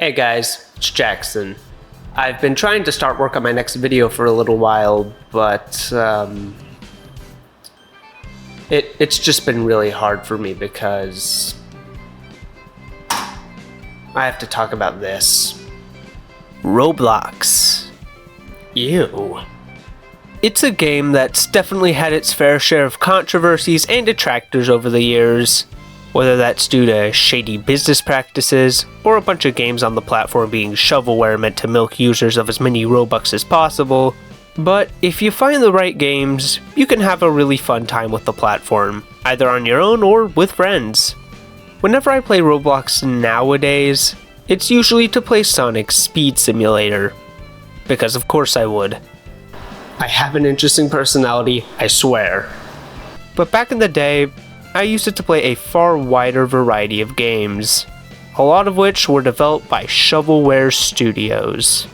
Hey guys, it's Jaxon. I've been trying to start work on my next video for a little while, but it's just been really hard for me because I have to talk about this. Roblox. Ew. It's a game that's definitely had its fair share of controversies and detractors over the years, whether that's due to shady business practices, or a bunch of games on the platform being shovelware meant to milk users of as many Robux as possible. But if you find the right games, you can have a really fun time with the platform, either on your own or with friends. Whenever I play Roblox nowadays, it's usually to play Sonic's Speed Simulator, because of course I would. I have an interesting personality, I swear. But back in the day, I used it to play a far wider variety of games, a lot of which were developed by Shovelware Studios.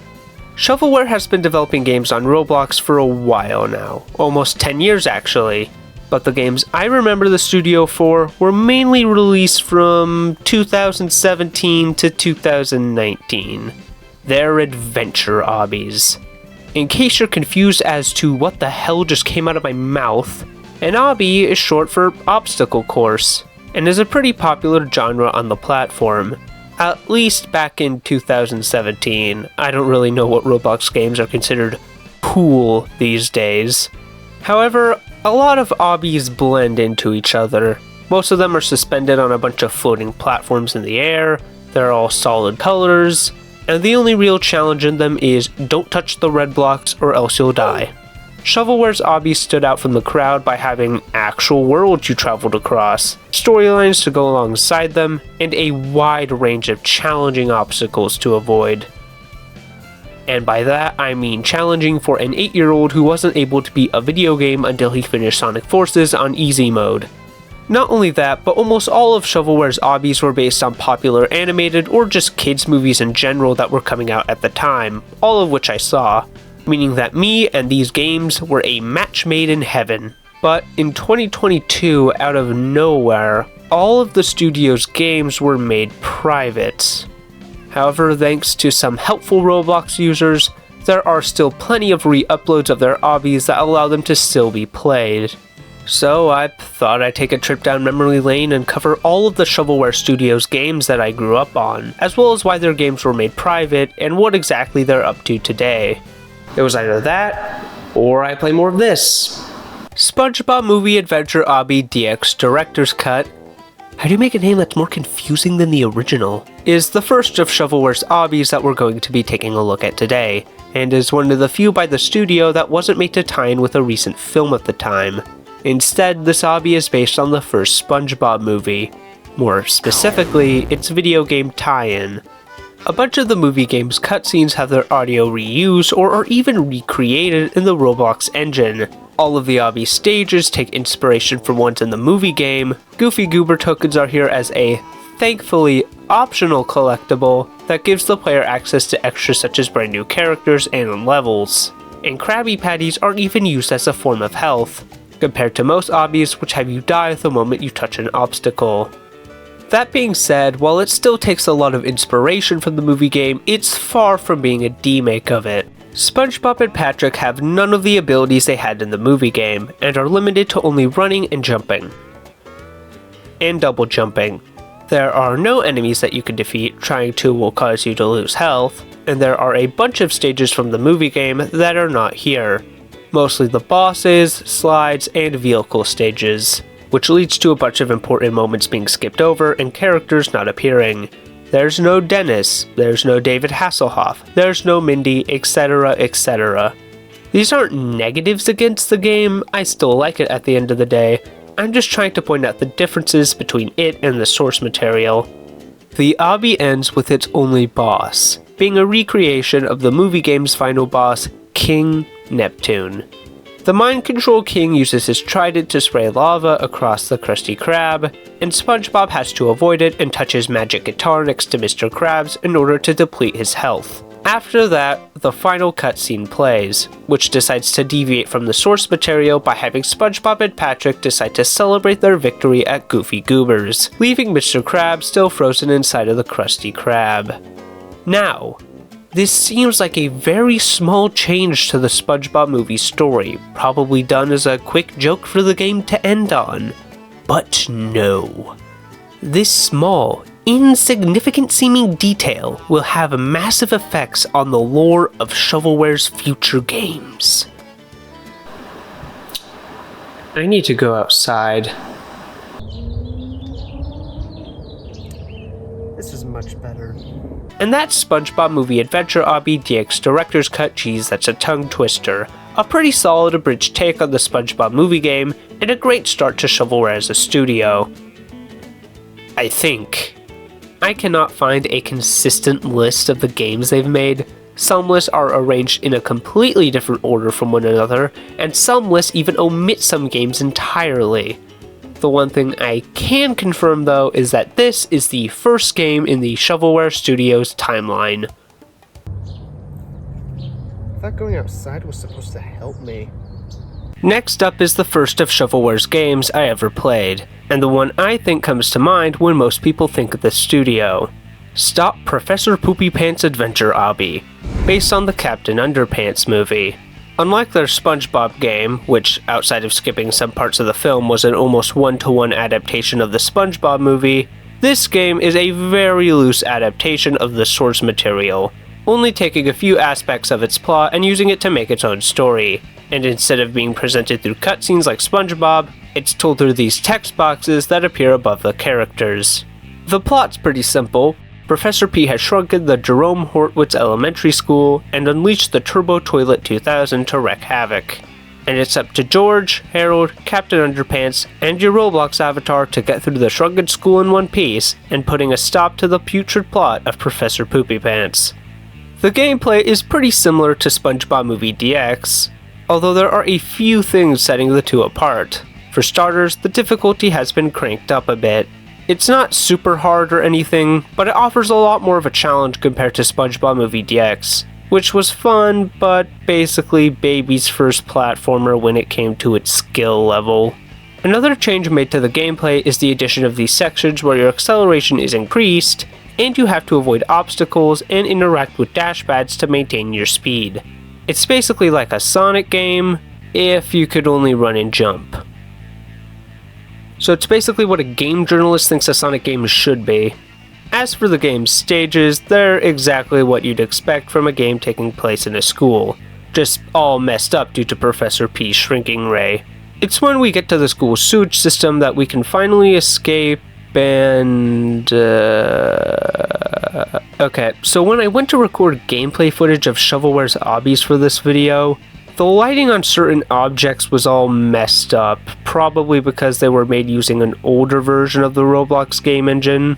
Shovelware has been developing games on Roblox for a while now, almost 10 years actually, but the games I remember the studio for were mainly released from 2017 to 2019. They're adventure obbies. In case you're confused as to what the hell just came out of my mouth, an obby is short for obstacle course, and is a pretty popular genre on the platform. At least back in 2017. I don't really know what Roblox games are considered cool these days. However, a lot of obbies blend into each other. Most of them are suspended on a bunch of floating platforms in the air, they're all solid colors, and the only real challenge in them is don't touch the red blocks or else you'll die. Shovelware's obbies stood out from the crowd by having actual worlds you traveled across, storylines to go alongside them, and a wide range of challenging obstacles to avoid. And by that, I mean challenging for an 8-year-old who wasn't able to beat a video game until he finished Sonic Forces on easy mode. Not only that, but almost all of Shovelware's obbies were based on popular animated or just kids movies in general that were coming out at the time, all of which I saw, meaning that me and these games were a match made in heaven. But in 2022, out of nowhere, all of the studio's games were made private. However, thanks to some helpful Roblox users, there are still plenty of re-uploads of their obbies that allow them to still be played. So I thought I'd take a trip down memory lane and cover all of the Shovelware Studios games that I grew up on, as well as why their games were made private and what exactly they're up to today. It was either that, or I play more of this. SpongeBob Movie Adventure Obby DX Director's Cut, how do you make a name that's more confusing than the original, is the first of Shovelware's obbies that we're going to be taking a look at today, and is one of the few by the studio that wasn't made to tie in with a recent film at the time. Instead, this obby is based on the first SpongeBob movie, more specifically, its video game tie-in. A bunch of the movie game's cutscenes have their audio reused or are even recreated in the Roblox engine. All of the obby stages take inspiration from ones in the movie game. Goofy Goober tokens are here as a, thankfully, optional collectible that gives the player access to extras such as brand new characters and levels. And Krabby Patties aren't even used as a form of health, compared to most obbies which have you die the moment you touch an obstacle. That being said, while it still takes a lot of inspiration from the movie game, it's far from being a demake of it. SpongeBob and Patrick have none of the abilities they had in the movie game, and are limited to only running and jumping. And double jumping. There are no enemies that you can defeat, trying to will cause you to lose health, and there are a bunch of stages from the movie game that are not here. Mostly the bosses, slides, and vehicle stages, which leads to a bunch of important moments being skipped over and characters not appearing. There's no Dennis, there's no David Hasselhoff, there's no Mindy, etc, etc. These aren't negatives against the game, I still like it at the end of the day. I'm just trying to point out the differences between it and the source material. The obby ends with its only boss, being a recreation of the movie game's final boss, King Neptune. The Mind Control King uses his trident to spray lava across the Krusty Krab, and SpongeBob has to avoid it and touch his magic guitar next to Mr. Krabs in order to deplete his health. After that, the final cutscene plays, which decides to deviate from the source material by having SpongeBob and Patrick decide to celebrate their victory at Goofy Goober's, leaving Mr. Krabs still frozen inside of the Krusty Krab. Now, this seems like a very small change to the SpongeBob movie story, probably done as a quick joke for the game to end on. But no. This small, insignificant seeming detail will have massive effects on the lore of Shovelware's future games. I need to go outside. This is much better. And that's SpongeBob Movie Adventure Obby DX Director's Cut Cheese that's a tongue twister. A pretty solid abridged take on the SpongeBob movie game, and a great start to Shovelware as a studio. I think. I cannot find a consistent list of the games they've made. Some lists are arranged in a completely different order from one another, and some lists even omit some games entirely. The one thing I can confirm though is that this is the first game in the Shovelware Studios timeline. I thought going outside was supposed to help me. Next up is the first of Shovelware's games I ever played, and the one I think comes to mind when most people think of the studio. Stop Professor Poopypants Adventure Obby, based on the Captain Underpants movie. Unlike their SpongeBob game, which, outside of skipping some parts of the film, was an almost one-to-one adaptation of the SpongeBob movie, this game is a very loose adaptation of the source material, only taking a few aspects of its plot and using it to make its own story. And instead of being presented through cutscenes like SpongeBob, it's told through these text boxes that appear above the characters. The plot's pretty simple. Professor P has shrunken the Jerome Hortwitz Elementary School and unleashed the Turbo Toilet 2000 to wreak havoc. And it's up to George, Harold, Captain Underpants, and your Roblox avatar to get through the shrunken school in one piece and putting a stop to the putrid plot of Professor Poopypants. The gameplay is pretty similar to SpongeBob Movie DX, although there are a few things setting the two apart. For starters, the difficulty has been cranked up a bit. It's not super hard or anything, but it offers a lot more of a challenge compared to SpongeBob Movie DX, which was fun, but basically baby's first platformer when it came to its skill level. Another change made to the gameplay is the addition of these sections where your acceleration is increased, and you have to avoid obstacles and interact with dashpads to maintain your speed. It's basically like a Sonic game, if you could only run and jump. So it's basically what a game journalist thinks a Sonic game should be. As for the game's stages, they're exactly what you'd expect from a game taking place in a school, just all messed up due to Professor P's shrinking ray. It's when we get to the school's sewage system that we can finally escape and... Okay, so when I went to record gameplay footage of Shovelware's obbies for this video, the lighting on certain objects was all messed up, probably because they were made using an older version of the Roblox game engine.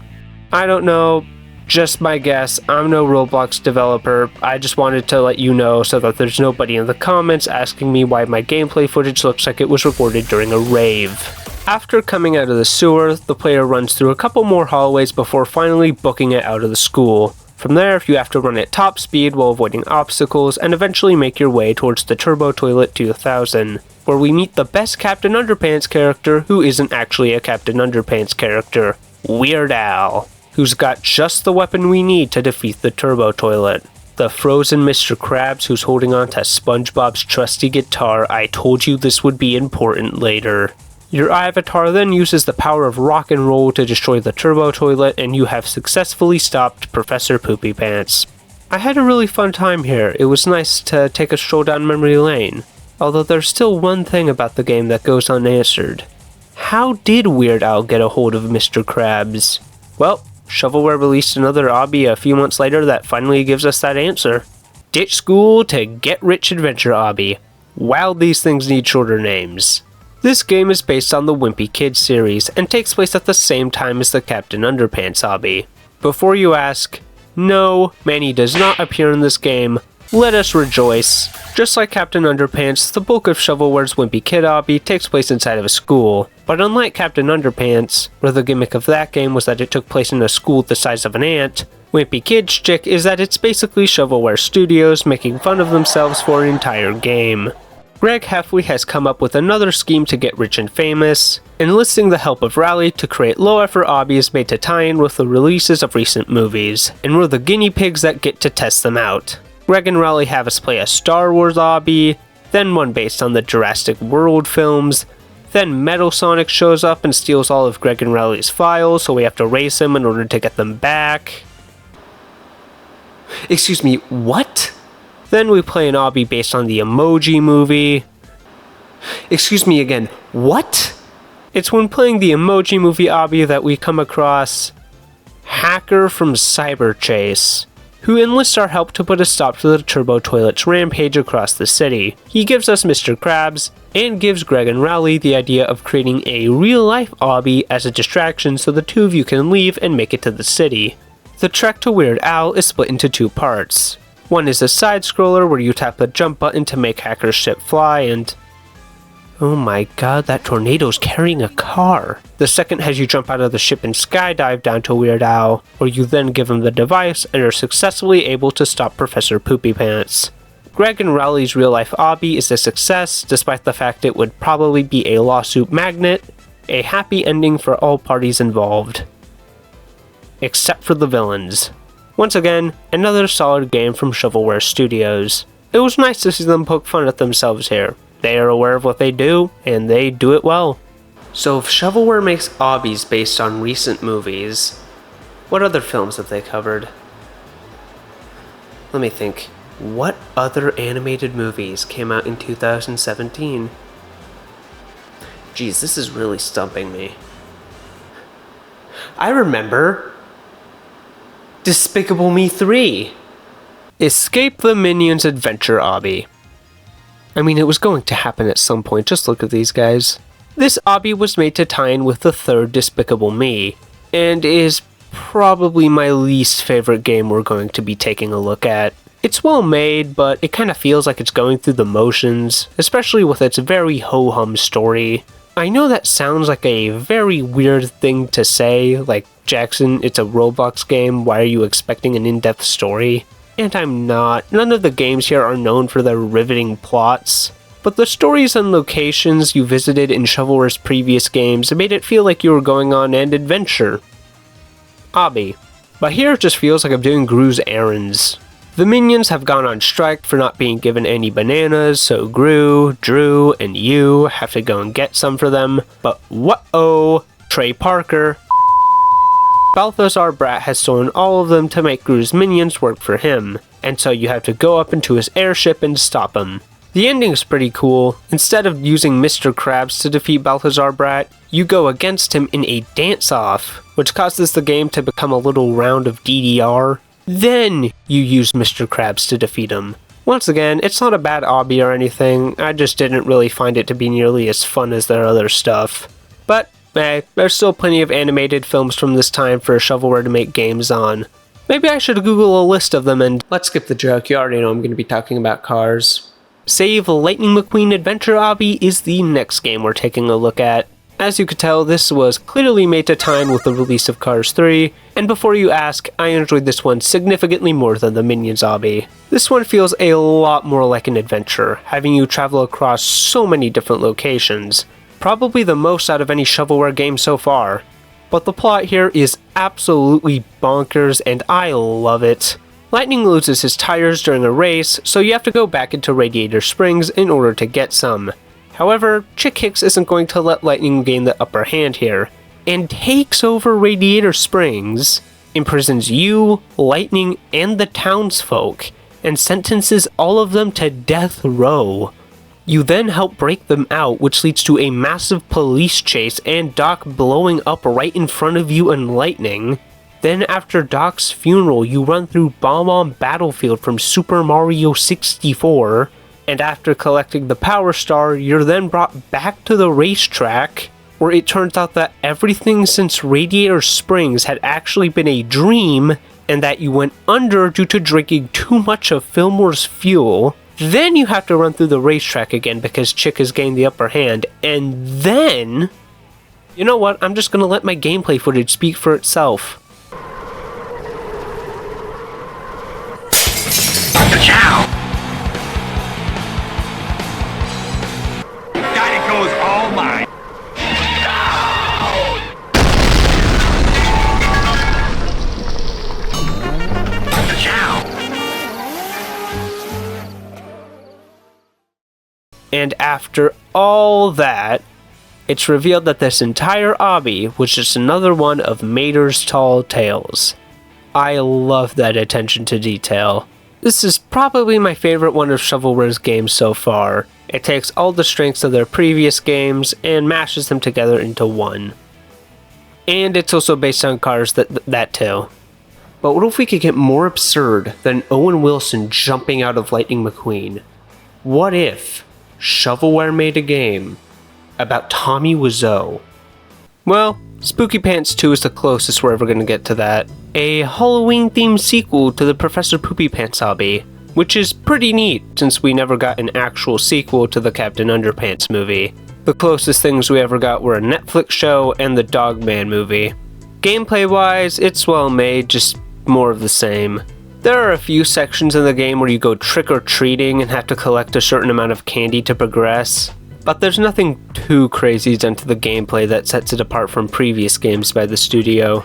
I don't know, just my guess. I'm no Roblox developer. I just wanted to let you know so that there's nobody in the comments asking me why my gameplay footage looks like it was recorded during a rave. After coming out of the sewer, the player runs through a couple more hallways before finally booking it out of the school. From there, you have to run at top speed while avoiding obstacles and eventually make your way towards the Turbo Toilet 2000, where we meet the best Captain Underpants character who isn't actually a Captain Underpants character, Weird Al, who's got just the weapon we need to defeat the Turbo Toilet. The frozen Mr. Krabs who's holding on to SpongeBob's trusty guitar. I told you this would be important later. Your avatar then uses the power of rock and roll to destroy the Turbo Toilet, and you have successfully stopped Professor Poopypants. I had a really fun time here. It was nice to take a stroll down memory lane, although there's still one thing about the game that goes unanswered. How did Weird Al get a hold of Mr. Krabs? Well, Shovelware released another obby a few months later that finally gives us that answer. Ditch school to get rich adventure obby. Wow, these things need shorter names. This game is based on the Wimpy Kid series and takes place at the same time as the Captain Underpants obby. Before you ask, no, Manny does not appear in this game. Let us rejoice. Just like Captain Underpants, the bulk of Shovelware's Wimpy Kid obby takes place inside of a school. But unlike Captain Underpants, where the gimmick of that game was that it took place in a school the size of an ant, Wimpy Kid's shtick is that it's basically Shovelware Studios making fun of themselves for an entire game. Greg Heffley has come up with another scheme to get rich and famous, enlisting the help of Rally to create low-effort obbies made to tie in with the releases of recent movies, and we're the guinea pigs that get to test them out. Greg and Rally have us play a Star Wars obby, then one based on the Jurassic World films, then Metal Sonic shows up and steals all of Greg and Rally's files, so we have to race him in order to get them back. Excuse me, what? Then we play an obby based on the Emoji Movie. Excuse me again, what? It's when playing the Emoji Movie obby that we come across Hacker from Cyberchase, who enlists our help to put a stop to the Turbo Toilet's rampage across the city. He gives us Mr. Krabs, and gives Greg and Rowley the idea of creating a real-life obby as a distraction so the two of you can leave and make it to the city. The trek to Weird Al is split into two parts. One is a side-scroller where you tap the jump button to make Hacker's ship fly and... oh my god, that tornado's carrying a car. The second has you jump out of the ship and skydive down to Weird Al, where you then give him the device and are successfully able to stop Professor Poopypants. Greg and Rowley's real-life obby is a success, despite the fact it would probably be a lawsuit magnet, a happy ending for all parties involved. Except for the villains. Once again, another solid game from Shovelware Studios. It was nice to see them poke fun at themselves here. They are aware of what they do, and they do it well. So if Shovelware makes obbies based on recent movies, what other films have they covered? Let me think. What other animated movies came out in 2017? Geez, this is really stumping me. I remember Despicable Me 3. Escape the Minions Adventure obby. I mean, it was going to happen at some point, just look at these guys. This obby was made to tie in with the third Despicable Me, and is probably my least favorite game we're going to be taking a look at. It's well made, but it kind of feels like it's going through the motions, especially with its very ho-hum story. I know that sounds like a very weird thing to say, like, Jaxon, it's a Roblox game, why are you expecting an in-depth story? And I'm not. None of the games here are known for their riveting plots, but the stories and locations you visited in Shovelware's previous games made it feel like you were going on an adventure. Obby. But here it just feels like I'm doing Gru's errands. The minions have gone on strike for not being given any bananas, so Gru, Drew, and you have to go and get some for them, but whoa, Trey Parker, Balthazar Brat has stolen all of them to make Gru's minions work for him, and so you have to go up into his airship and stop him. The ending's pretty cool. Instead of using Mr. Krabs to defeat Balthazar Brat, you go against him in a dance-off, which causes the game to become a little round of DDR. Then you use Mr. Krabs to defeat him. Once again, it's not a bad obby or anything, I just didn't really find it to be nearly as fun as their other stuff. But, there's still plenty of animated films from this time for Shovelware to make games on. Maybe I should Google a list of them and... let's skip the joke, you already know I'm going to be talking about cars. Save Lightning McQueen Adventure obby is the next game we're taking a look at. As you could tell, this was clearly made to tie in with the release of Cars 3, and before you ask, I enjoyed this one significantly more than the Minions obby. This one feels a lot more like an adventure, having you travel across so many different locations. Probably the most out of any Shovelware game so far. But the plot here is absolutely bonkers and I love it. Lightning loses his tires during a race, so you have to go back into Radiator Springs in order to get some. However, Chick Hicks isn't going to let Lightning gain the upper hand here, and takes over Radiator Springs, imprisons you, Lightning, and the townsfolk, and sentences all of them to death row. You then help break them out, which leads to a massive police chase and Doc blowing up right in front of you and Lightning. Then after Doc's funeral, you run through Bomb-Bomb Battlefield from Super Mario 64, and after collecting the Power Star, you're then brought back to the racetrack, where it turns out that everything since Radiator Springs had actually been a dream, and that you went under due to drinking too much of Fillmore's fuel. Then you have to run through the racetrack again because Chick has gained the upper hand, and then... you know what, I'm just gonna let my gameplay footage speak for itself. And after all that, it's revealed that this entire obby was just another one of Mater's tall tales. I love that attention to detail. This is probably my favorite one of Shovelware's games so far. It takes all the strengths of their previous games and mashes them together into one. And it's also based on cars that too. But what if we could get more absurd than Owen Wilson jumping out of Lightning McQueen? What if Shovelware made a game about Tommy Wiseau? Well, Spookypants 2 is the closest we're ever going to get to that. A Halloween-themed sequel to the Professor Poopypants hobby, which is pretty neat since we never got an actual sequel to the Captain Underpants movie. The closest things we ever got were a Netflix show and the Dogman movie. Gameplay-wise, it's well made, just more of the same. There are a few sections in the game where you go trick-or-treating and have to collect a certain amount of candy to progress, but there's nothing too crazy done to the gameplay that sets it apart from previous games by the studio.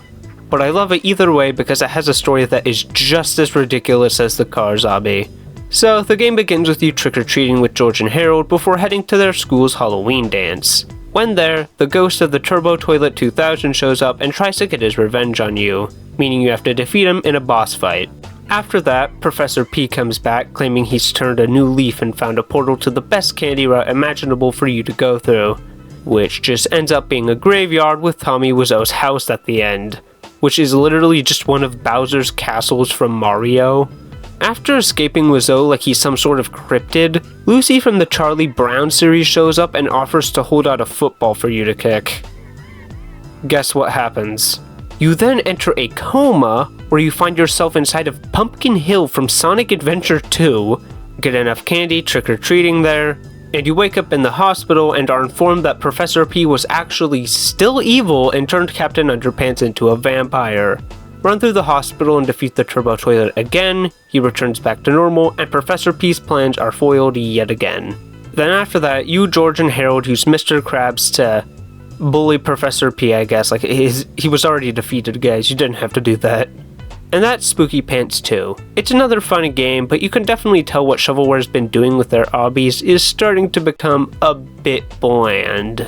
But I love it either way because it has a story that is just as ridiculous as the Cars obby. So the game begins with you trick-or-treating with George and Harold before heading to their school's Halloween dance. When there, the ghost of the Turbo Toilet 2000 shows up and tries to get his revenge on you, meaning you have to defeat him in a boss fight. After that, Professor P comes back claiming he's turned a new leaf and found a portal to the best candy route imaginable for you to go through, which just ends up being a graveyard with Tommy Wiseau's house at the end, which is literally just one of Bowser's castles from Mario. After escaping Wiseau like he's some sort of cryptid, Lucy from the Charlie Brown series shows up and offers to hold out a football for you to kick. Guess what happens? You then enter a coma where you find yourself inside of Pumpkin Hill from Sonic Adventure 2, get enough candy trick-or-treating there, and you wake up in the hospital and are informed that Professor P was actually still evil and turned Captain Underpants into a vampire. Run through the hospital and defeat the Turbo Toilet again, he returns back to normal, and Professor P's plans are foiled yet again. Then after that, you, George, and Harold use Mr. Krabs to bully Professor P, I guess. Like, he was already defeated, guys, you didn't have to do that. And that's Spookypants 2. It's another fun game, but you can definitely tell what Shovelware's been doing with their obbies is starting to become a bit bland.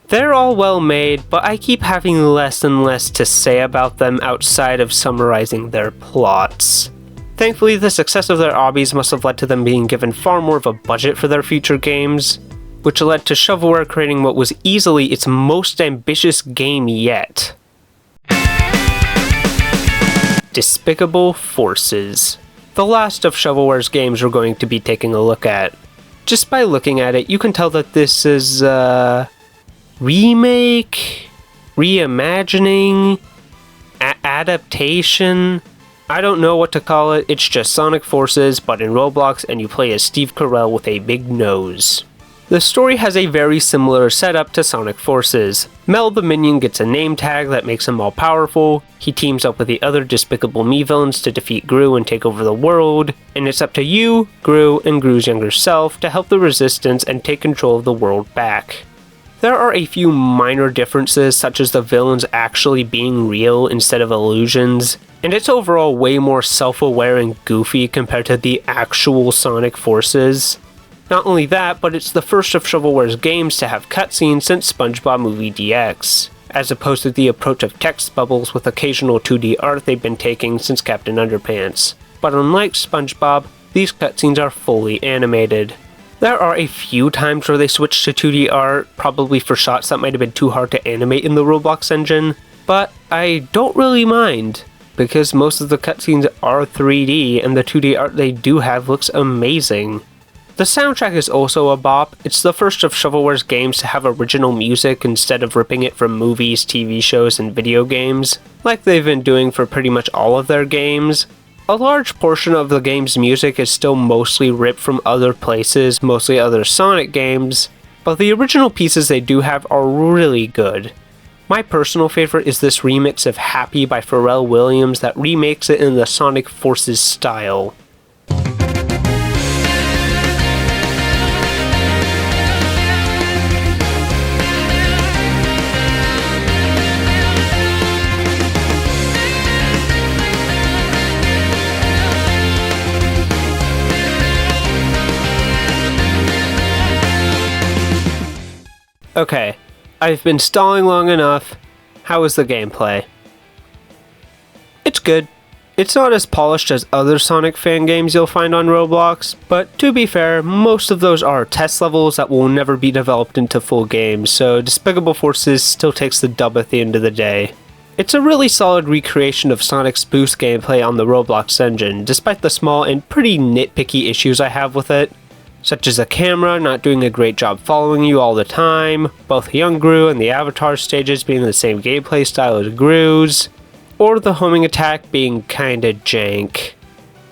They're all well made, but I keep having less and less to say about them outside of summarizing their plots. Thankfully, the success of their obbies must have led to them being given far more of a budget for their future games, which led to Shovelware creating what was easily its most ambitious game yet. Despicable Forces. The last of Shovelware's games we're going to be taking a look at. Just by looking at it, you can tell that this is remake, reimagining, adaptation. I don't know what to call it, it's just Sonic Forces, but in Roblox, and you play as Steve Carell with a big nose. The story has a very similar setup to Sonic Forces. Mel the Minion gets a name tag that makes him all powerful, he teams up with the other Despicable Me villains to defeat Gru and take over the world, and it's up to you, Gru, and Gru's younger self to help the Resistance and take control of the world back. There are a few minor differences, such as the villains actually being real instead of illusions, and it's overall way more self-aware and goofy compared to the actual Sonic Forces. Not only that, but it's the first of Shovelware's games to have cutscenes since SpongeBob Movie DX, as opposed to the approach of text bubbles with occasional 2D art they've been taking since Captain Underpants. But unlike SpongeBob, these cutscenes are fully animated. There are a few times where they switch to 2D art, probably for shots that might have been too hard to animate in the Roblox engine, but I don't really mind, because most of the cutscenes are 3D and the 2D art they do have looks amazing. The soundtrack is also a bop. It's the first of Shovelware's games to have original music instead of ripping it from movies, TV shows, and video games, like they've been doing for pretty much all of their games. A large portion of the game's music is still mostly ripped from other places, mostly other Sonic games, but the original pieces they do have are really good. My personal favorite is this remix of Happy by Pharrell Williams that remakes it in the Sonic Forces style. Okay, I've been stalling long enough. How is the gameplay? It's good. It's not as polished as other Sonic fan games you'll find on Roblox, but to be fair, most of those are test levels that will never be developed into full games, so Despicable Forces still takes the dub at the end of the day. It's a really solid recreation of Sonic's boost gameplay on the Roblox engine, despite the small and pretty nitpicky issues I have with it, such as the camera not doing a great job following you all the time, both young Gru and the Avatar stages being the same gameplay style as Gru's, or the homing attack being kinda jank.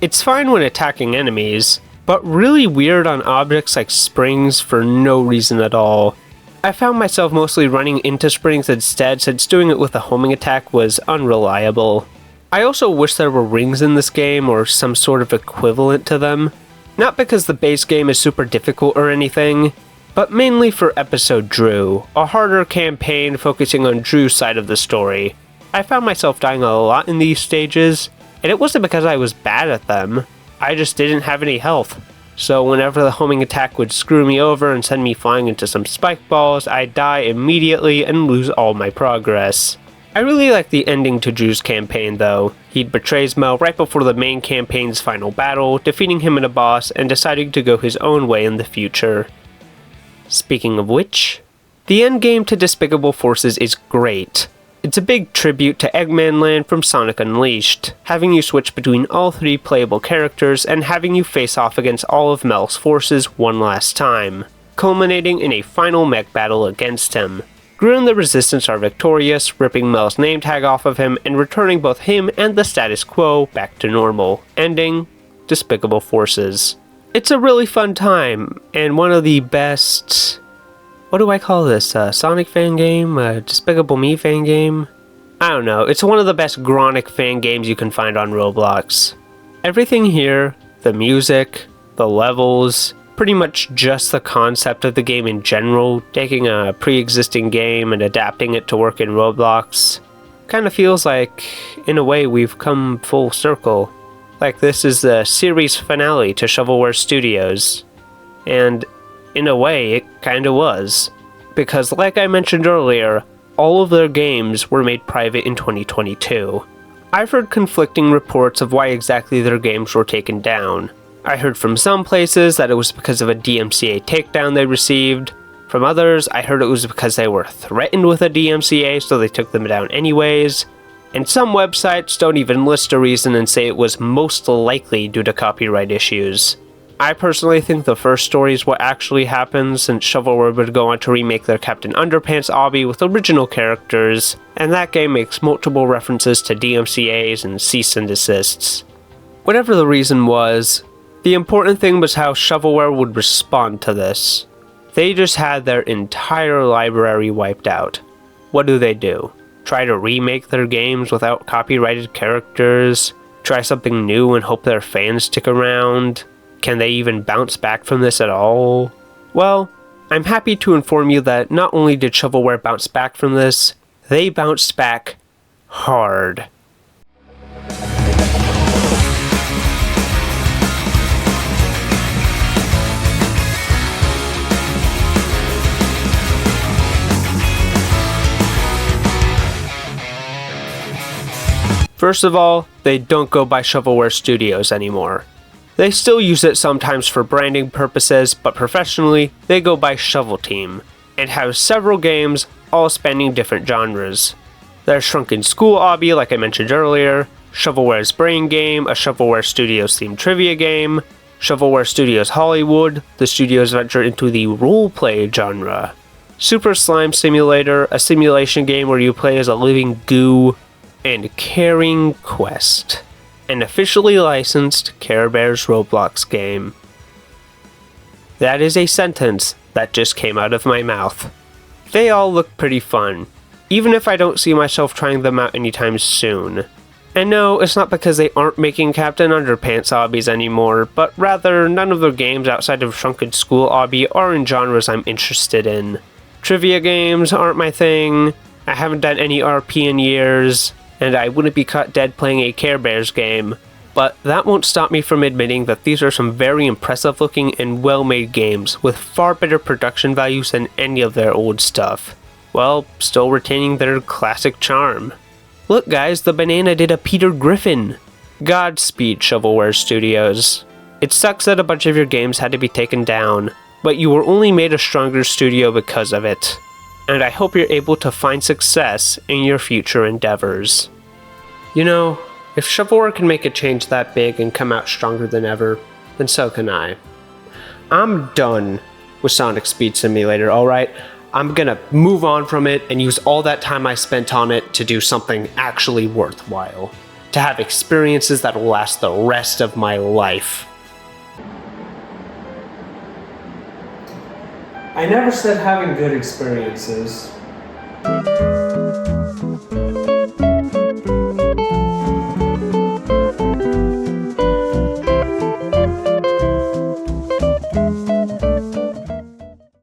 It's fine when attacking enemies, but really weird on objects like springs for no reason at all. I found myself mostly running into springs instead, since doing it with a homing attack was unreliable. I also wish there were rings in this game or some sort of equivalent to them. Not because the base game is super difficult or anything, but mainly for Episode Drew, a harder campaign focusing on Drew's side of the story. I found myself dying a lot in these stages, and it wasn't because I was bad at them, I just didn't have any health. So whenever the homing attack would screw me over and send me flying into some spike balls, I'd die immediately and lose all my progress. I really like the ending to Drew's campaign though. He betrays Mel right before the main campaign's final battle, defeating him in a boss and deciding to go his own way in the future. Speaking of which, the endgame to Despicable Forces is great. It's a big tribute to Eggman Land from Sonic Unleashed, having you switch between all three playable characters and having you face off against all of Mel's forces one last time, culminating in a final mech battle against him. Gru and the Resistance are victorious, ripping Mel's name tag off of him and returning both him and the status quo back to normal, ending Despicable Forces. It's a really fun time, and one of the best... what do I call this? A Sonic fan game? A Despicable Me fan game? I don't know. It's one of the best Gronic fan games you can find on Roblox. Everything here, the music, the levels, pretty much just the concept of the game in general, taking a pre-existing game and adapting it to work in Roblox, kind of feels like, in a way, we've come full circle. Like this is the series finale to Shovelware Studios. And in a way, it kinda was. Because like I mentioned earlier, all of their games were made private in 2022. I've heard conflicting reports of why exactly their games were taken down. I heard from some places that it was because of a DMCA takedown they received. From others, I heard it was because they were threatened with a DMCA, so they took them down anyways. And some websites don't even list a reason and say it was most likely due to copyright issues. I personally think the first story is what actually happened, since Shovelware would go on to remake their Captain Underpants obby with original characters, and that game makes multiple references to DMCAs and cease and desists. Whatever the reason was, the important thing was how Shovelware would respond to this. They just had their entire library wiped out. What do? Try to remake their games without copyrighted characters? Try something new and hope their fans stick around? Can they even bounce back from this at all? Well, I'm happy to inform you that not only did Shovelware bounce back from this, they bounced back hard. First of all, they don't go by Shovelware Studios anymore. They still use it sometimes for branding purposes, but professionally, they go by Shovel Team, and have several games, all spanning different genres. There's Shrunken School obby, like I mentioned earlier, Shovelware's Brain Game, a Shovelware Studios themed trivia game, Shovelware Studios Hollywood, the studio's venture into the roleplay genre, Super Slime Simulator, a simulation game where you play as a living goo, and Caring Quest, an officially licensed Care Bears Roblox game. That is a sentence that just came out of my mouth. They all look pretty fun, even if I don't see myself trying them out anytime soon. And no, it's not because they aren't making Captain Underpants obbies anymore, but rather none of their games outside of Shrunken School obby are in genres I'm interested in. Trivia games aren't my thing, I haven't done any RP in years, and I wouldn't be caught dead playing a Care Bears game. But that won't stop me from admitting that these are some very impressive looking and well made games with far better production values than any of their old stuff, while still retaining their classic charm. Look guys, the banana did a Peter Griffin! Godspeed, Shovelware Studios. It sucks that a bunch of your games had to be taken down, but you were only made a stronger studio because of it. And I hope you're able to find success in your future endeavors. You know, if Shovelware can make a change that big and come out stronger than ever, then so can I. I'm done with Sonic Speed Simulator, alright? I'm gonna move on from it and use all that time I spent on it to do something actually worthwhile. To have experiences that will last the rest of my life. I never said having good experiences.